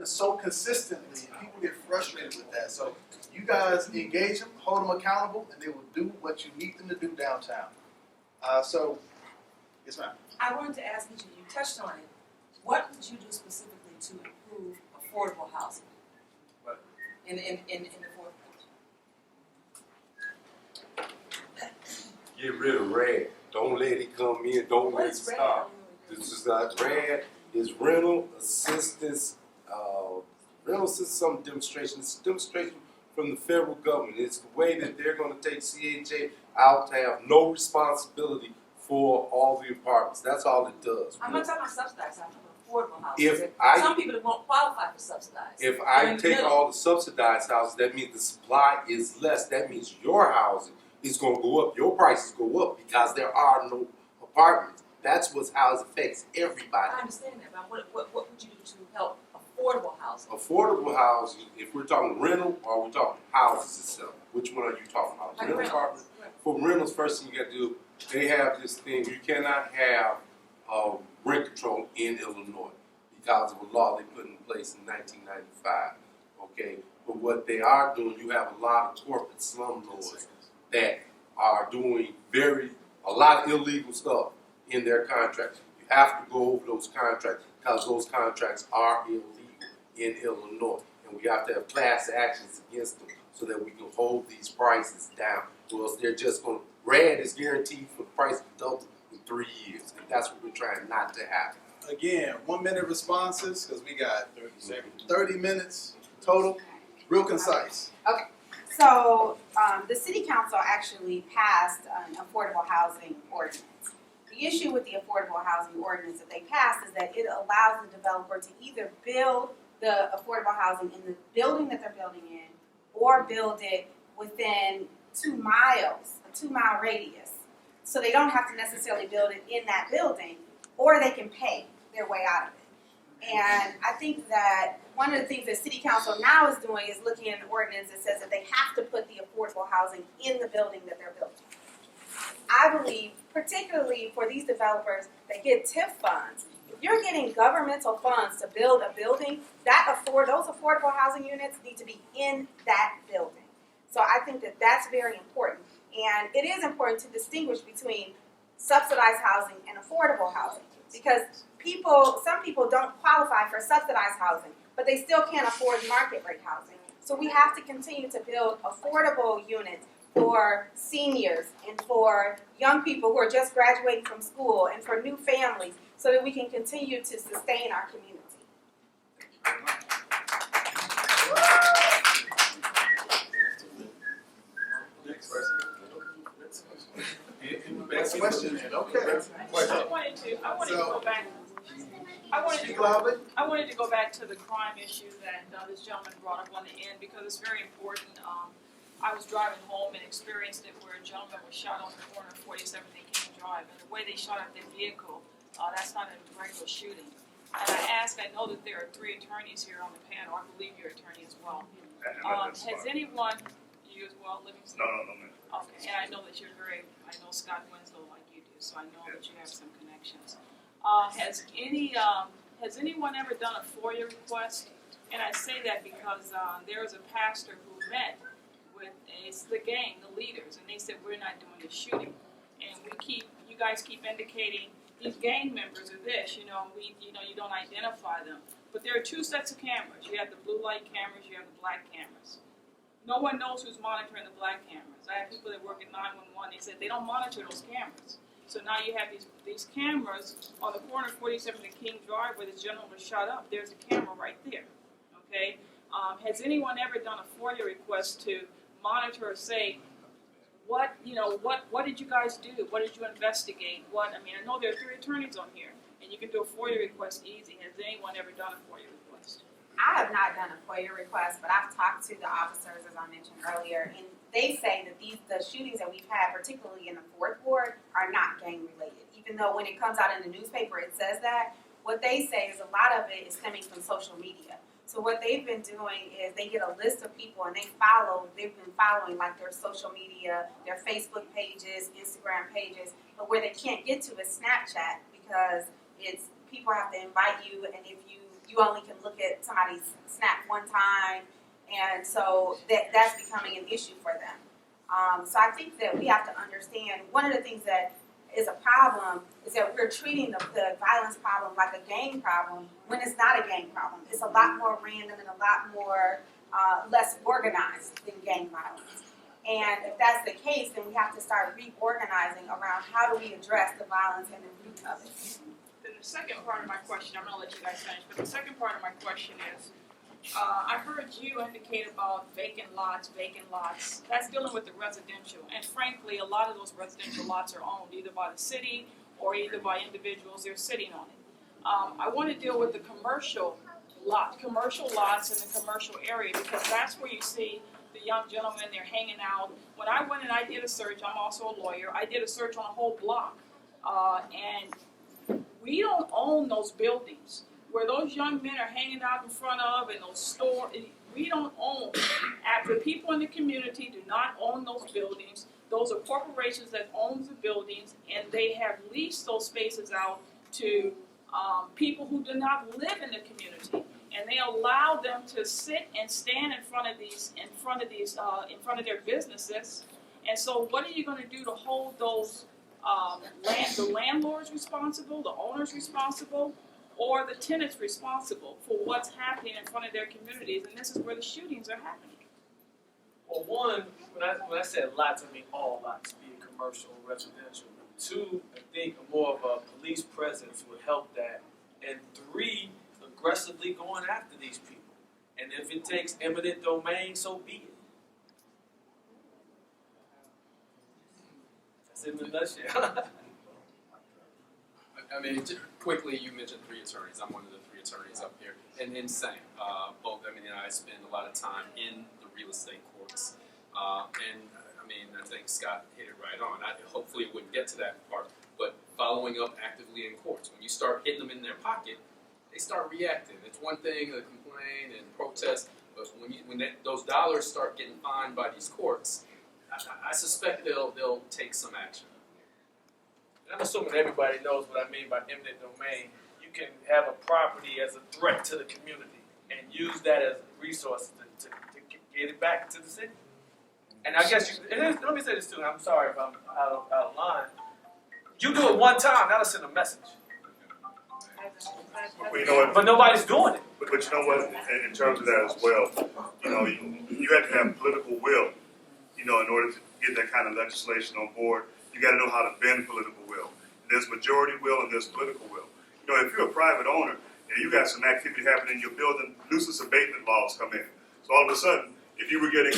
so consistently, people get frustrated with that. So you guys engage them, hold them accountable, and they will do what you need them to do downtown. So, yes, ma'am. I wanted to ask you touched on it. What would you do specifically to improve affordable housing What? in the fourth quarter? Get rid of red. Don't let it come in. Don't What let it is red? stop. This is not red. It's rental assistance. Rental assistance, some demonstration. It's a demonstration from the federal government. It's the way that they're going to take CHA out to have no responsibility for all the apartments. That's all it does. I'm not talking about subsidized. I'm talking about affordable housing. Some people that won't qualify for subsidized. If I take all the subsidized houses, that means the supply is less. That means your housing is going to go up. Your prices go up because there are no apartments. That's how it affects everybody. I understand that, but what would you do to help affordable housing? Affordable housing, if we're talking rental or we're talking houses itself, which one are you talking about? Like Rental apartments? For rentals, first thing you got to do, they have this thing, you cannot have rent control in Illinois because of a law they put in place in 1995. Okay, but what they are doing, you have a lot of corporate slumlords that are doing a lot of illegal stuff in their contracts. You have to go over those contracts because those contracts are illegal in Illinois, and we have to have class actions against them so that we can hold these prices down. Or else they're just going to, red is guaranteed for the price to double in 3 years, and that's what we're trying not to happen. Again, 1 minute responses because we got 30 minutes total. Real concise. Okay, so the city council actually passed an affordable housing ordinance. The issue with the affordable housing ordinance that they passed is that it allows the developer to either build the affordable housing in the building that they're building in or build it within 2 miles, a 2-mile radius. So they don't have to necessarily build it in that building, or they can pay their way out of it. And I think that one of the things that City Council now is doing is looking at an ordinance that says that they have to put the affordable housing in the building that they're building. I believe, particularly for these developers that get TIF funds, if you're getting governmental funds to build a building, those affordable housing units need to be in that building. So I think that that's very important. And it is important to distinguish between subsidized housing and affordable housing, because some people don't qualify for subsidized housing, but they still can't afford market rate housing. So we have to continue to build affordable units for seniors and for young people who are just graduating from school and for new families so that we can continue to sustain our community. Next person. Next question. Okay. I wanted to go back. Speak loudly. I wanted to go back to the crime issue that this gentleman brought up on the end because it's very important. I was driving home and experienced it where a gentleman was shot on the corner of 47th and King Drive, and the way they shot at their vehicle, that's not a regular shooting. And I know that there are 3 attorneys here on the panel. I believe you're an attorney as well. Has anyone, you as well, Livingston? No, man. Okay, and I know that I know Scott Winslow like you do, so I know that you have some connections. Has anyone ever done a FOIA request? And I say that because there was a pastor who met with the gang, the leaders, and they said, we're not doing the shooting. And you guys keep indicating these gang members are this, you don't identify them. But there are 2 sets of cameras. You have the blue light cameras, you have the black cameras. No one knows who's monitoring the black cameras. I have people that work at 911, they said they don't monitor those cameras. So now you have these cameras on the corner of 47th and King Drive where this gentleman was shot up. There's a camera right there, okay? Has anyone ever done a FOIA request to monitor or say, what did you guys do? What did you investigate? I know there are 3 attorneys on here, and you can do a FOIA request easy. Has anyone ever done a FOIA request? I have not done a FOIA request, but I've talked to the officers, as I mentioned earlier, and they say that the shootings that we've had, particularly in the 4th Ward, are not gang-related. Even though when it comes out in the newspaper it says that, what they say is a lot of it is stemming from social media. So what they've been doing is they get a list of people and they've been following like their social media, their Facebook pages, Instagram pages, but where they can't get to is Snapchat because people have to invite you, and if you you only can look at somebody's snap one time, and so that's becoming an issue for them. So I think that we have to understand, one of the things that is a problem is that we're treating the violence problem like a gang problem when it's not a gang problem. It's a lot more random and a lot more less organized than gang violence. And if that's the case, then we have to start reorganizing around how do we address the violence and the root of it. Then the second part of my question, I'm gonna let you guys finish, but the second part of my question is, I heard you indicate about vacant lots. That's dealing with the residential, and frankly, a lot of those residential lots are owned either by the city or either by individuals. They're sitting on it. I want to deal with the commercial lots in the commercial area, because that's where you see the young gentlemen. They're hanging out. When I went and I did a search, I'm also a lawyer. I did a search on a whole block, and we don't own those buildings where those young men are hanging out in front of, and those stores. We don't own. After people in the community do not own those buildings, those are corporations that own the buildings, and they have leased those spaces out to people who do not live in the community, and they allow them to sit and stand in front of their businesses. And so, what are you going to do to hold those the landlords responsible, the owners responsible, or the tenants responsible for what's happening in front of their communities? And this is where the shootings are happening. Well, one, when I said lots, I mean all lots, be it commercial or residential. Two, I think more of a police presence would help that. And three, aggressively going after these people. And if it takes eminent domain, so be it. That's in a nutshell. I mean, quickly, you mentioned 3 attorneys. I'm one of the 3 attorneys up here. And same, both Emily and I spend a lot of time in the real estate courts. And I mean, I think Scott hit it right on. Hopefully it wouldn't get to that part, but following up actively in courts. When you start hitting them in their pocket, they start reacting. It's one thing to complain and protest, but when those dollars start getting fined by these courts, I suspect they'll take some action. And I'm assuming everybody knows what I mean by eminent domain. You can have a property as a threat to the community and use that as a resource to get it back to the city. And I guess let me say this too, and I'm sorry if I'm out of line. You do it one time, that'll send a message. Well, you know what? But nobody's doing it. But you know what? In terms of that as well, you know, you have to have political will, you know, in order to get that kind of legislation on board. You got to know how to bend political will. There's majority will and there's political will. You know, if you're a private owner and you got some activity happening in your building, nuisance abatement laws come in. So all of a sudden, if you were getting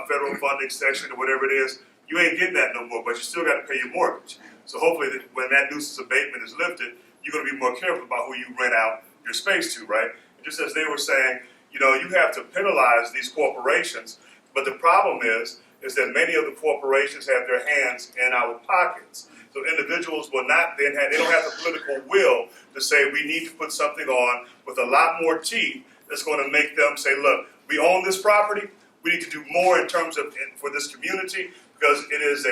federal funding, section or whatever it is, you ain't getting that no more, but you still got to pay your mortgage. So hopefully when that nuisance abatement is lifted, you're going to be more careful about who you rent out your space to, right? And just as they were saying, you know, you have to penalize these corporations, but the problem is that many of the corporations have their hands in our pockets. So individuals will not then have, they don't have the political will to say we need to put something on with a lot more teeth that's going to make them say, look, we own this property, we need to do more in terms of for this community because it is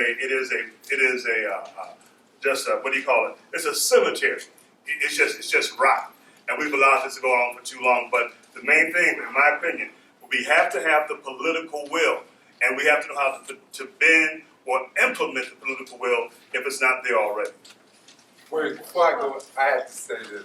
what do you call it? It's a cemetery. It's just rotten, and we've allowed this to go on for too long. But the main thing, in my opinion, we have to have the political will, and we have to know how to bend or implement the political will if it's not there already. Wait, before I go, I have to say this.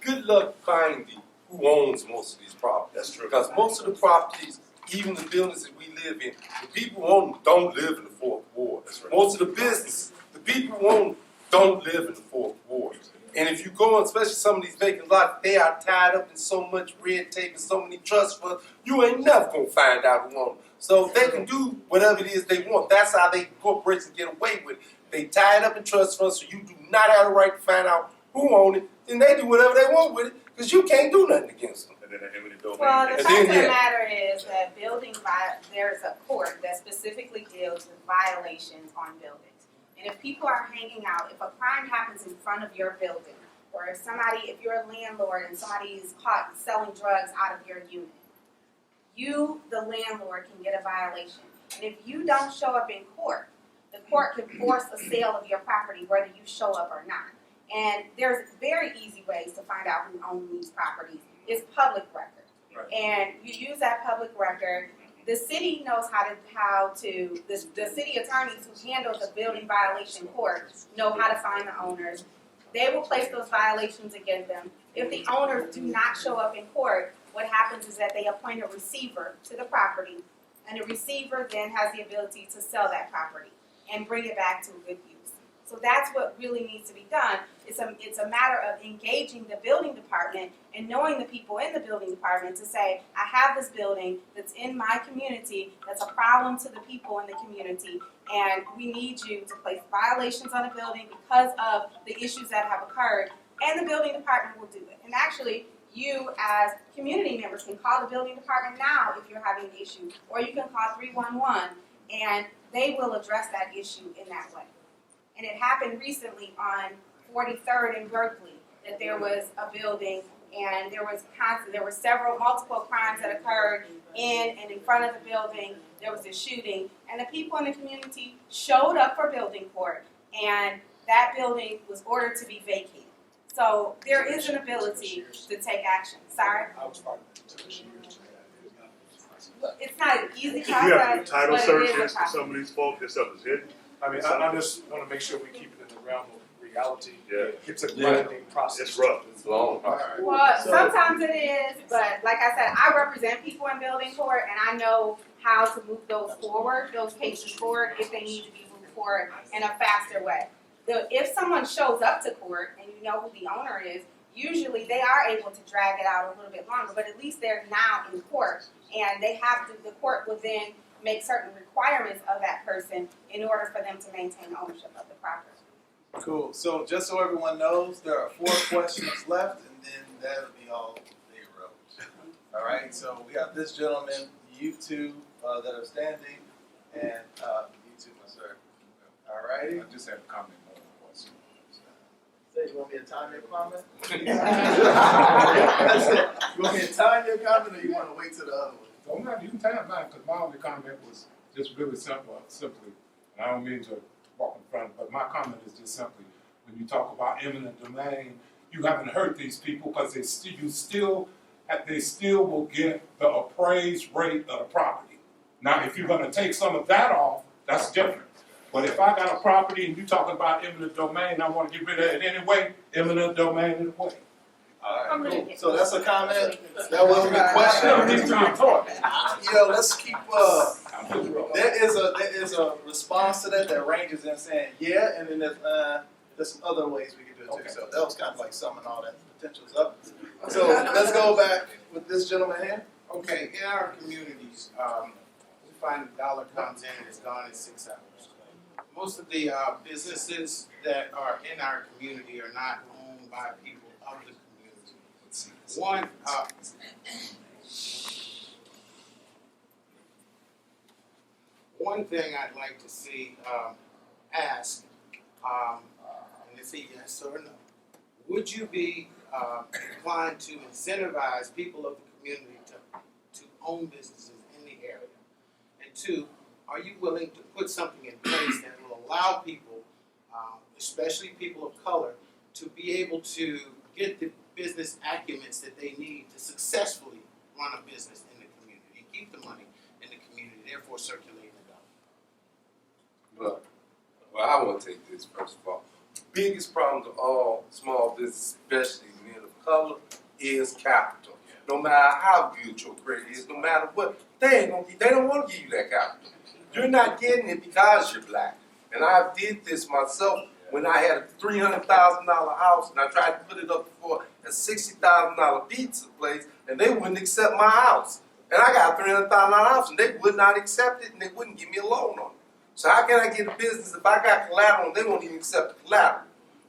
Good luck finding who owns most of these properties. That's true. Because most of the properties, even the buildings that we live in, the people who own them don't live in the Fourth Ward. That's right. Most of the business, the people who own them don't live in the Fourth Ward. And if you go on, especially some of these vacant lots, they are tied up in so much red tape and so many trust funds, you ain't never going to find out who owns them. So they can do whatever it is they want. That's how corporations get away with it. They tie it up in trust funds, so you do not have the right to find out who owns it. Then they do whatever they want with it, because you can't do nothing against them. And then the eminent domain. Well, the And fact then, of the matter is that there's a court that specifically deals with violations on buildings. And if people are hanging out, if a crime happens in front of your building, or if you're a landlord and somebody is caught selling drugs out of your unit, you, the landlord, can get a violation. And if you don't show up in court, the court can force a sale of your property whether you show up or not. And there's very easy ways to find out who owns these properties. is public record. Right. And you use that public record. The city knows the city attorneys who handle the building violation court know how to find the owners. They will place those violations against them. If the owners do not show up in court, what happens is that they appoint a receiver to the property, and the receiver then has the ability to sell that property and bring it back to good use. So that's what really needs to be done. It's a matter of engaging the building department and knowing the people in the building department to say, I have this building that's in my community that's a problem to the people in the community, and we need you to place violations on the building because of the issues that have occurred, and the building department will do it. And actually, you as community members can call the building department now if you're having an issue, or you can call 311 and they will address that issue in that way. And it happened recently on 43rd in Berkeley that there was a building and there were multiple crimes that occurred in and in front of the building. There was a shooting, and the people in the community showed up for building court, and that building was ordered to be vacated. So there is an ability to take action. Sorry? It's not an easy You have process, title but it is a searches for process. some of these folks, this stuff is hidden. I mean, I just want to make sure we keep it in the realm of reality. Yeah. It's a grinding process. It's rough. It's long process. Well, sometimes it is, but like I said, I represent people in building court, and I know how to move those cases forward if they need to be moved forward in a faster way. If someone shows up to court and you know who the owner is, usually they are able to drag it out a little bit longer, but at least they're now in court, and the court will then make certain requirements of that person in order for them to maintain ownership of the property. Cool. So just so everyone knows, there are 4 questions left, and then that'll be all they wrote. All right. So we have this gentleman, you two that are standing, and you two, my sir. All righty. I just have a comment on the question. Say, you want me to time your comment? That's it. You want me to time your comment, or you want to wait till the other one? Well, I'm not even time mine, because my only comment was just really simply, and I don't mean to walk in front, but my comment is just simply, when you talk about eminent domain, you haven't hurt these people because they still will get the appraised rate of the property. Now, if you're going to take some of that off, that's different. But if I got a property and you're talking about eminent domain, I want to get rid of it anyway, eminent domain anyway. All right, cool. So that's a comment. That wasn't a question. Let's keep. There is a response to that ranges in saying yeah, and then there's some other ways we can do it too. Okay. So that was kind of like summing all that potentials up. So let's go back with this gentleman here. Okay, in our communities, we find the dollar comes in and is gone in 6 hours. Most of the businesses that are in our community are not owned by people of the community. One thing I'd like to see asked, and it's a yes or no, would you be inclined to incentivize people of the community to own businesses in the area? And 2, are you willing to put something in place that will allow people, especially people of color, to be able to get the business acumens that they need to successfully run a business in the community, keep the money in the community, therefore circulating the dollar? Well, I want to take this first of all. Biggest problem to all small business, especially men of color, is capital. No matter how good your credit is, no matter what, they don't want to give you that capital. You're not getting it because you're black. And I did this myself when I had a $300,000 house and I tried to put it up for a $60,000 pizza place, and they wouldn't accept my house. And I got a $300,000 house and they would not accept it, and they wouldn't give me a loan on it. So how can I get a business if I got collateral and they won't even accept the collateral?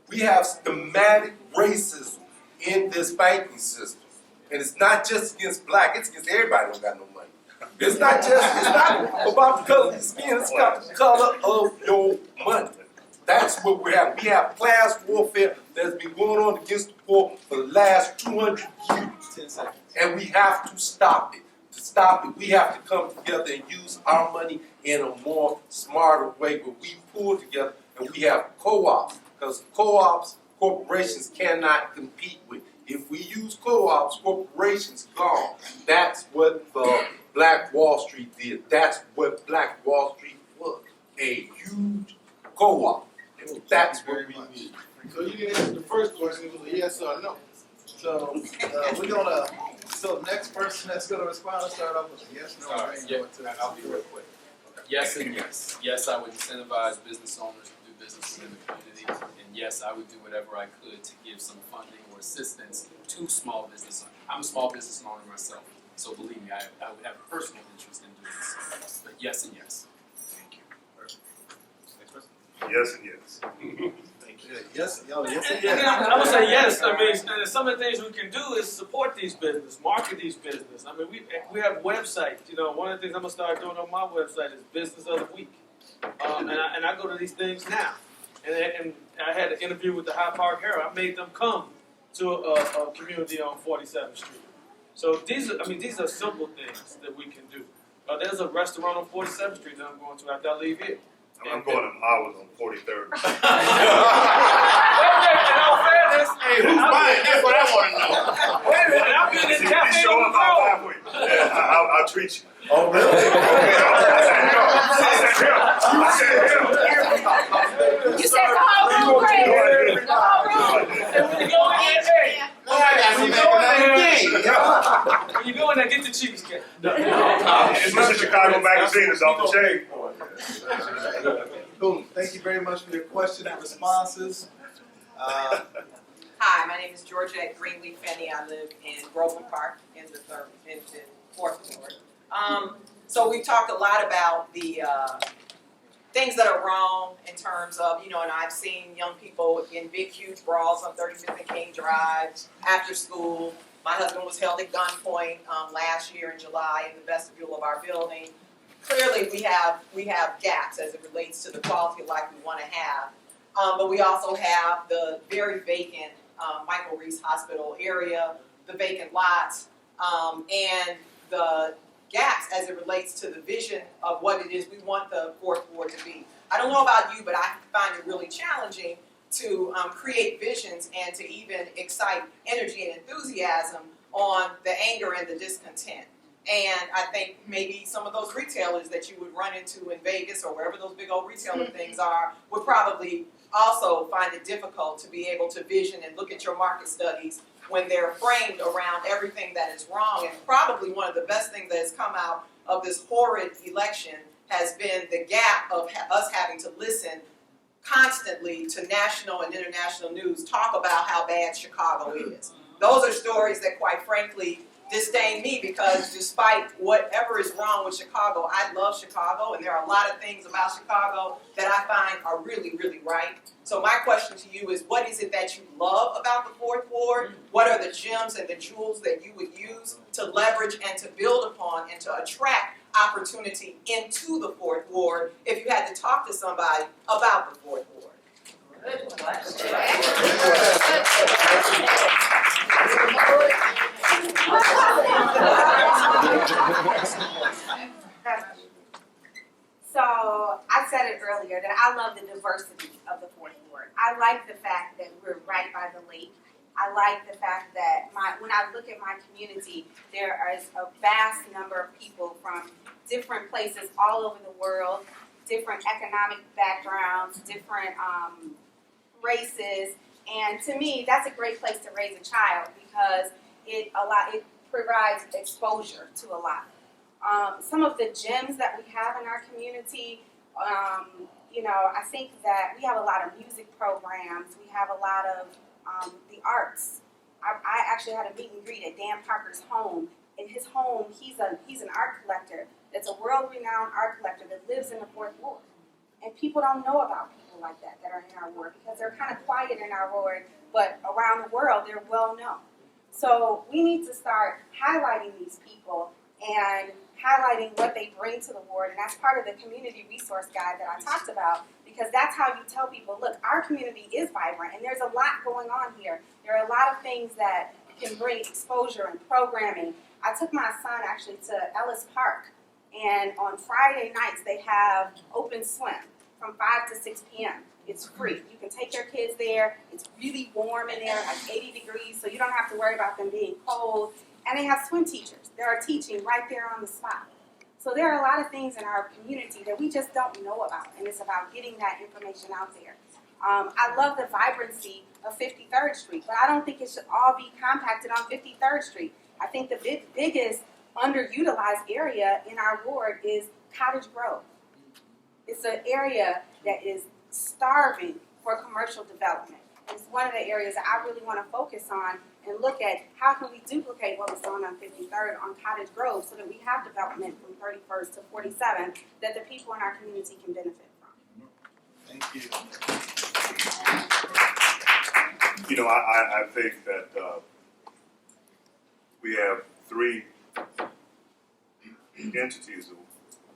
We have systematic racism in this banking system. And it's not just against black, it's against everybody who don't got no money. It's not about the color of your skin, it's about the color of your money. That's what we have. We have class warfare that's been going on against the poor for the last 200 years. 10 seconds. And we have to stop it. To stop it, we have to come together and use our money in a more smarter way where we pull together and we have co-ops. Because co-ops, corporations cannot compete with If we use co-ops, corporations, gone. That's what the Black Wall Street did. That's what Black Wall Street was. A huge co-op. And that's what we need. So you didn't answer the first question, it was a yes or a no. So, we're gonna, so next person that's gonna respond, let's start off with a yes, no, or Yeah, no. I'll be real quick. Yes and yes. Yes, I would incentivize business owners to do business in the community. And yes, I would do whatever I could to give some funding or assistance to small business owners. I'm a small business owner myself, so believe me, I would have a personal interest in doing this. But yes and yes. Thank you. Next person? Yes and yes. Yeah, yes, yes, and Again, yes. I'm gonna say yes. I mean, and some of the things we can do is support these businesses, market these businesses. I mean, we have websites. You know, one of the things I'm gonna start doing on my website is Business of the Week, and I go to these things now. And I had an interview with the High Park Herald. I made them come to a community on 47th Street. So these are simple things that we can do. There's a restaurant on 47th Street that I'm going to after I leave here. I'm going to Howard on 43rd. In all fairness, Hey, who's buying? That's what I want to know. wait a minute, I've been in You Cafe show on up, the I'll road. buy for you. Yeah, I'll treat you. Oh, really? You said the whole room, Craig. The whole room. And when you go in there, hey, Well, I got some economic gain. when you go in there, get the cheesecake. It's Mr. Chicago Magazine, it's off the chain. Cool, thank you very much for your question and responses. Hi, my name is Georgette Greenleaf Finney. I live in Groveland Park in the fourth ward. So we talked a lot about the things that are wrong in terms of, and I've seen young people in big, huge brawls on 35th and King Drive after school. My husband was held at gunpoint last year in July in the vestibule of our building. Clearly, we have gaps as it relates to the quality of life we want to have. But we also have the very vacant Michael Reese Hospital area, the vacant lots, and the gaps as it relates to the vision of what it is we want the fourth ward to be. I don't know about you, but I find it really challenging to create visions and to even excite energy and enthusiasm on the anger and the discontent. And I think maybe some of those retailers that you would run into in Vegas or wherever those big old retailer things are would probably also find it difficult to be able to vision and look at your market studies when they're framed around everything that is wrong. And probably one of the best things that has come out of this horrid election has been the gap of us having to listen constantly to national and international news talk about how bad Chicago is. Those are stories that, quite frankly, disdain me, because despite whatever is wrong with Chicago, I love Chicago, and there are a lot of things about Chicago that I find are really, really right. So my question to you is, what is it that you love about the fourth ward? What are the gems and the jewels that you would use to leverage and to build upon and to attract opportunity into the fourth ward if you had to talk to somebody about the fourth ward? Good question. So I said it earlier that I love the diversity of the fourth ward. I like the fact that we're right by the lake. I like the fact that when I look at my community, there is a vast number of people from different places all over the world, different economic backgrounds, different races, and to me, that's a great place to raise a child because it provides exposure to a lot. Some of the gems that we have in our community, I think that we have a lot of music programs. We have a lot of the arts. I actually had a meet and greet at Dan Parker's home. In his home, he's an art collector. That's a world-renowned art collector that lives in the fourth ward. And people don't know about people like that are in our ward because they're kind of quiet in our ward, but around the world, they're well known. So we need to start highlighting these people and highlighting what they bring to the ward, and that's part of the community resource guide that I talked about, because that's how you tell people, look, our community is vibrant, and there's a lot going on here. There are a lot of things that can bring exposure and programming. I took my son actually to Ellis Park, and on Friday nights they have open swim from 5 to 6 p.m. It's free. You can take your kids there. It's really warm in there, like 80 degrees, so you don't have to worry about them being cold. And they have swim teachers that are teaching right there on the spot. So there are a lot of things in our community that we just don't know about, and it's about getting that information out there. I love the vibrancy of 53rd Street, but I don't think it should all be compacted on 53rd Street. I think the biggest underutilized area in our ward is Cottage Grove. It's an area that is starving for commercial development. It's one of the areas that I really want to focus on and look at how can we duplicate what was done on 53rd on Cottage Grove so that we have development from 31st to 47th that the people in our community can benefit from. Thank you. You know, I think that we have three entities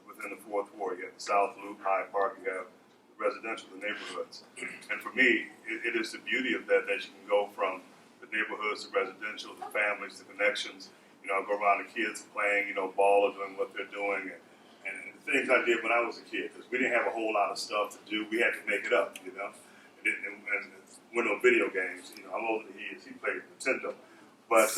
within the fourth ward. You have the South Loop, Hyde Park, you have the residential, the neighborhoods. And for me, it is the beauty of that you can go from the neighborhoods to residential, to families, to connections. You know, I go around the kids playing, you know, ball or doing what they're doing. And the things I did when I was a kid, because we didn't have a whole lot of stuff to do. We had to make it up, you know. And we're no video games. You know, I'm older than he is. He played Nintendo. But,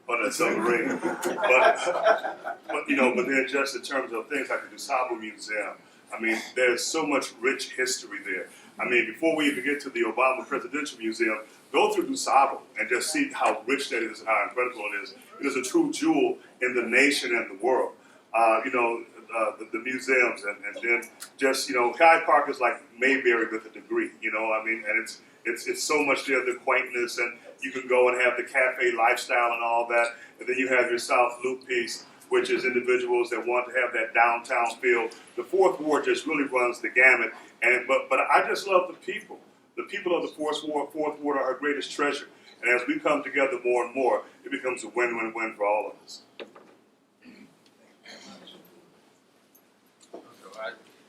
on a submarine. But, you know, but then just in terms of things like the DuSable Museum, I mean, there's so much rich history there. I mean, before we even get to the Obama Presidential Museum, go through DuSable and just see how rich that is and how incredible it is. It is a true jewel in the nation and the world. You know, the museums and then just, you know, Hyde Park is like Mayberry with a degree, you know, I mean, and it's so much there, the quaintness, and you can go and have the cafe lifestyle and all that, and then you have your South Loop piece, which is individuals that want to have that downtown feel. The fourth ward just really runs the gamut, but I just love the people. The people of the fourth ward are our greatest treasure, and as we come together more and more, it becomes a win-win-win for all of us.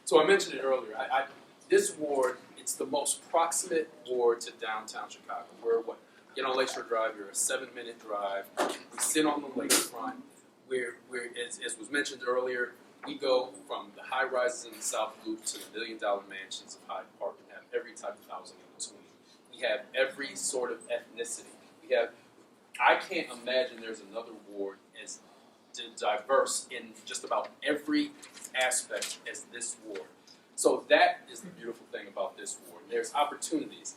So I mentioned it earlier. This ward, it's the most proximate ward to downtown Chicago. We're get on Lakeshore Drive, you're a 7-minute drive. We sit on the lakefront. We're as was mentioned earlier, we go from the high rises in the South Loop to the $1 million mansions of Hyde Park and have every type of housing in between. We have every sort of ethnicity. I can't imagine there's another ward as diverse in just about every aspect as this ward. So that is the beautiful thing about this ward. There's opportunities.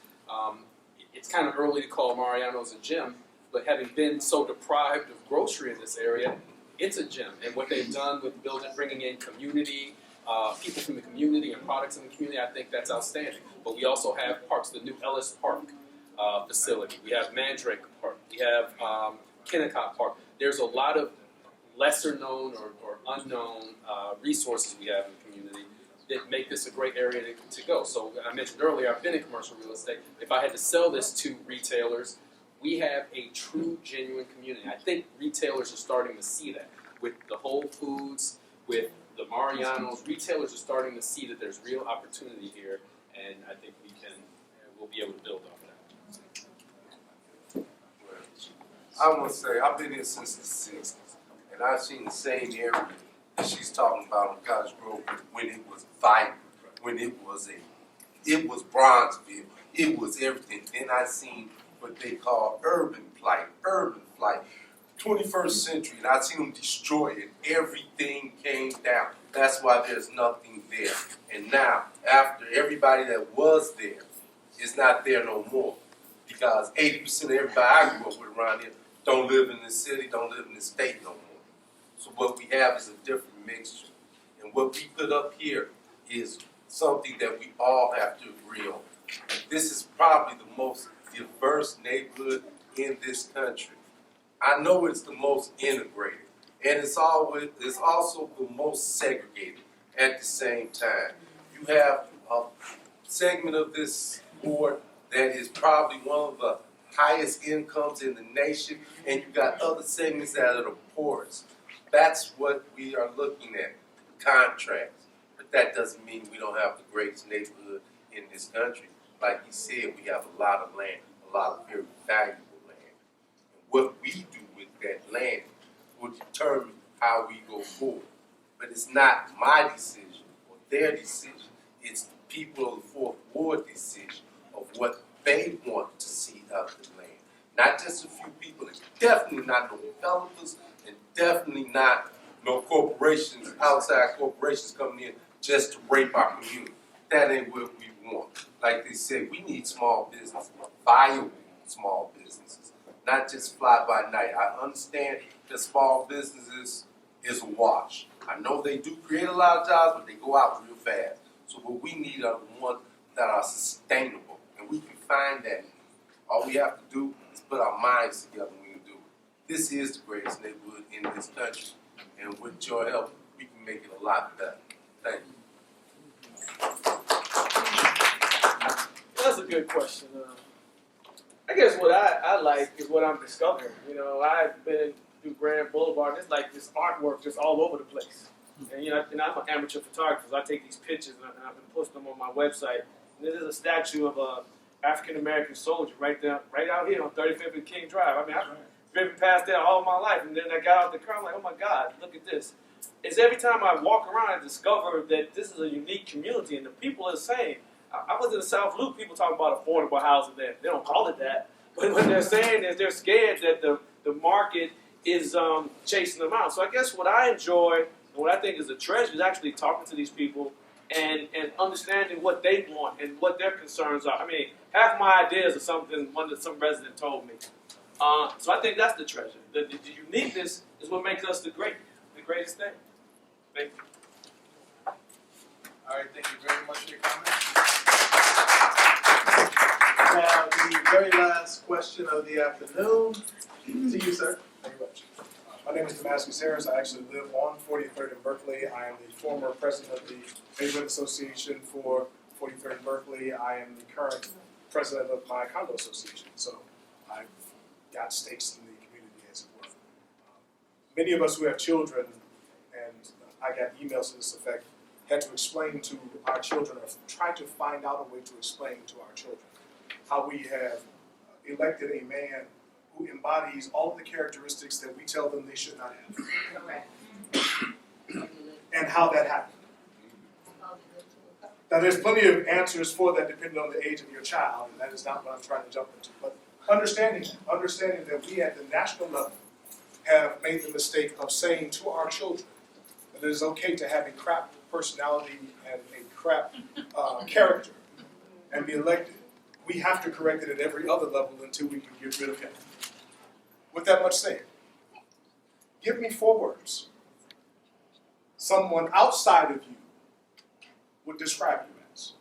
It's kind of early to call Mariano's a gym, but having been so deprived of grocery in this area, it's a gym. And what they've done with bringing in community, people from the community and products in the community, I think that's outstanding. But we also have parks, the new Ellis Park facility. We have Mandrake Park. We have Kennecott Park. There's a lot of lesser known or unknown resources we have in the community that make this a great area to go. So I mentioned earlier, I've been in commercial real estate. If I had to sell this to retailers, we have a true, genuine community. I think retailers are starting to see that. With the Whole Foods, with the Mariano's, retailers are starting to see that there's real opportunity here, and I think we'll be able to build off that. I want to say, I've been here since the 60s, and I've seen the same area that she's talking about on Cottage Grove when it was vibrant, when it was Bronzeville, it was everything. Then I seen what they call urban flight, 21st century, and I seen them destroy it. Everything came down. That's why there's nothing there. And now, after everybody that was there is not there no more, because 80% of everybody I grew up with around here don't live in this city, don't live in this state no more. So what we have is a different mixture. And what we put up here is something that we all have to agree on. This is probably the most diverse neighborhood in this country. I know it's the most integrated, and it's also the most segregated at the same time. You have a segment of this board that is probably one of the highest incomes in the nation, and you got other segments that are the poorest. That's what we are looking at, the contrast. But that doesn't mean we don't have the greatest neighborhood in this country. Like he said, we have a lot of land, a lot of very valuable land. And what we do with that land will determine how we go forward. But it's not my decision their decision. It's the people of the Fourth Ward decision of what they want to see out of the land. Not just a few people, and definitely not no developers, and definitely not no corporations, outside corporations coming in just to rape our community. That ain't what we want. Like they said, we need small businesses, viable small businesses, not just fly by night. I understand that small businesses is a wash. I know they do create a lot of jobs, but they go out real fast. So what we need are the ones that are sustainable, and we can find that. All we have to do is put our minds together when we do it. This is the greatest neighborhood in this country, and with your help, we can make it a lot better. Thank you. That's a good question. I guess what I like is what I'm discovering. You know, I've been through Grand Boulevard. There's like this artwork just all over the place. And you know, and I'm an amateur photographer, so I take these pictures and I've been posting them on my website. And there's a statue of a African American soldier right out here on 35th and King Drive. I mean, I've driven past there all my life, and then I got out the car. I'm like, oh my God, look at this. It's every time I walk around, I discover that this is a unique community, and the people are the same. I was in the South Loop, people talking about affordable housing there. They don't call it that. But what they're saying is they're scared that the market is chasing them out. So I guess what I enjoy and what I think is a treasure is actually talking to these people and understanding what they want and what their concerns are. I mean, half my ideas are something some resident told me. So I think that's the treasure. The uniqueness is what makes us the greatest thing. Thank you. All right, thank you very much for your comments. Now, the very last question of the afternoon to you, sir. Thank you much. My name is Damascus Harris. I actually live on 43rd and Berkeley. I am the former president of the Neighborhood Association for 43rd and Berkeley. I am the current president of my condo association. So I've got stakes in the community, as it were. Many of us who have children, and I got emails to this effect, had to explain to our children, or try to find out a way to explain to our children, how we have elected a man who embodies all of the characteristics that we tell them they should not have. Correct. And how that happened. Now, there's plenty of answers for that depending on the age of your child, and that is not what I'm trying to jump into. But understanding that we at the national level have made the mistake of saying to our children that it is okay to have a crap personality and a crap character and be elected. We have to correct it at every other level until we can get rid of him. With that much said, give me 4 words someone outside of you would describe you as.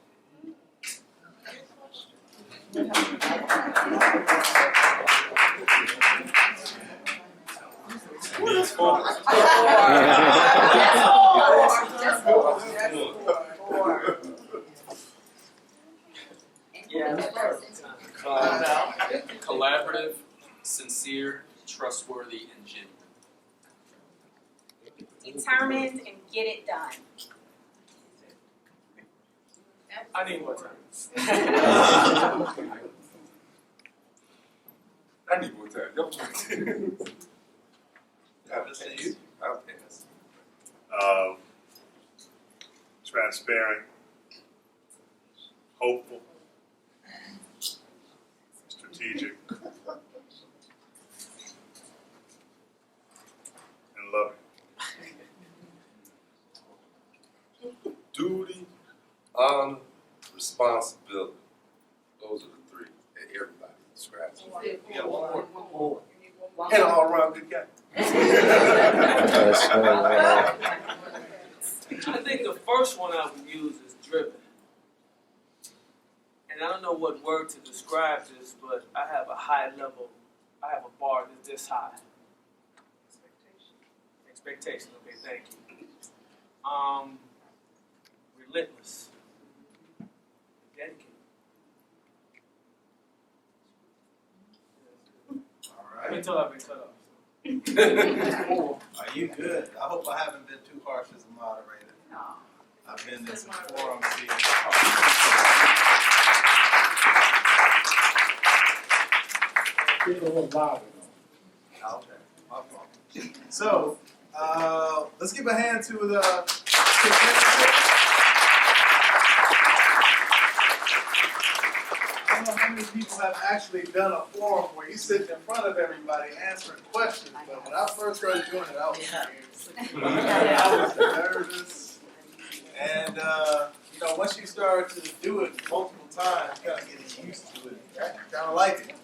Collaborative, sincere, trustworthy, and genuine. Determined and get it done. I need more time. I need more time. Y'all trying to I'll pass. Transparent, hopeful, strategic, and loving. Duty, honor, responsibility. Those are the 3 that everybody describes. You got one more. And an all-around good guy. I think the first one I would use is driven. And I don't know what word to describe this, but I have a bar that's this high. Expectation, okay, thank you. Relentless. Dedicated. All I've been right. told I've been cut off. Are you good? I hope I haven't been too harsh as a moderator. No. I've been in some forums here. Get a little louder. Okay, my fault. So, let's give a hand to the many people have actually done a forum where you sit in front of everybody answering questions. But when I first started doing it, I was scared. I was nervous. And, you know, once you start to do it multiple times, you kind of get used to it. Kind of like it.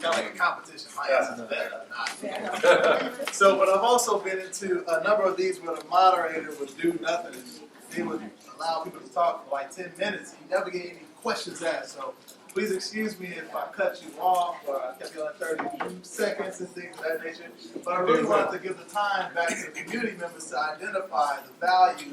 Kind of like a competition. My ass is better or not. So, but I've also been into a number of these where the moderator would do nothing. They would allow people to talk for like 10 minutes. He never get any questions asked. So please excuse me if I cut you off or I kept you on 30 seconds and things of that nature. But I really wanted to give the time back to the community members to identify the value